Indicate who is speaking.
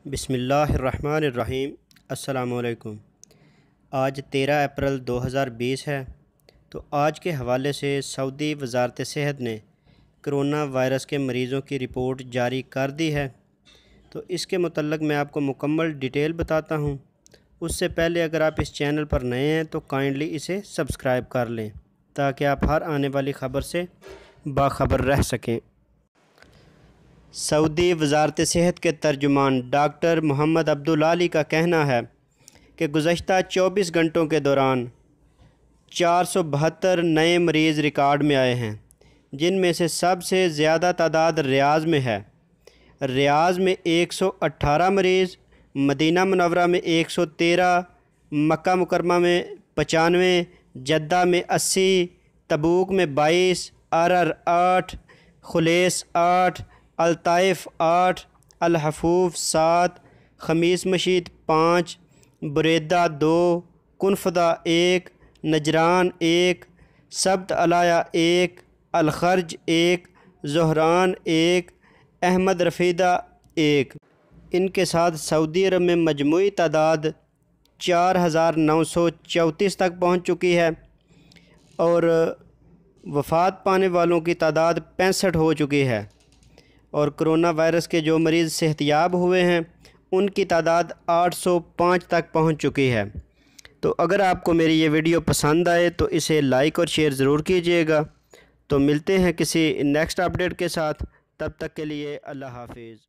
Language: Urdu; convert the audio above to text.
Speaker 1: بسم اللہ الرحمن الرحیم۔ السلام علیکم۔ آج 13 اپریل 2020 ہے، تو آج کے حوالے سے سعودی وزارت صحت نے کرونا وائرس کے مریضوں کی رپورٹ جاری کر دی ہے۔ تو اس کے متعلق میں آپ کو مکمل ڈیٹیل بتاتا ہوں۔ اس سے پہلے اگر آپ اس چینل پر نئے ہیں تو کائنڈلی اسے سبسکرائب کر لیں تاکہ آپ ہر آنے والی خبر سے باخبر رہ سکیں۔ سعودی وزارت صحت کے ترجمان ڈاکٹر محمد عبدالعالی کا کہنا ہے کہ گزشتہ 24 گھنٹوں کے دوران 472 نئے مریض ریکارڈ میں آئے ہیں، جن میں سے سب سے زیادہ تعداد ریاض میں ہے۔ ریاض میں 118 مریض، مدینہ منورہ میں 113، مکہ مکرمہ میں 95، جدہ میں 80، تبوک میں 22، عرر 8، خلیص 8، الطائف 8، الحفوف 7، خمیس مشید 5، بریدہ 2، کنفدہ 1، نجران 1، سبت علایا 1، الخرج 1، زہران 1، احمد رفیدہ 1۔ ان کے ساتھ سعودی عرب میں مجموعی تعداد 4934 تک پہنچ چکی ہے اور وفات پانے والوں کی تعداد 65 ہو چکی ہے، اور کرونا وائرس کے جو مریض صحتیاب ہوئے ہیں ان کی تعداد 805 تک پہنچ چکی ہے۔ تو اگر آپ کو میری یہ ویڈیو پسند آئے تو اسے لائک اور شیئر ضرور کیجیے گا۔ تو ملتے ہیں کسی نیکسٹ اپڈیٹ کے ساتھ، تب تک کے لیے اللہ حافظ۔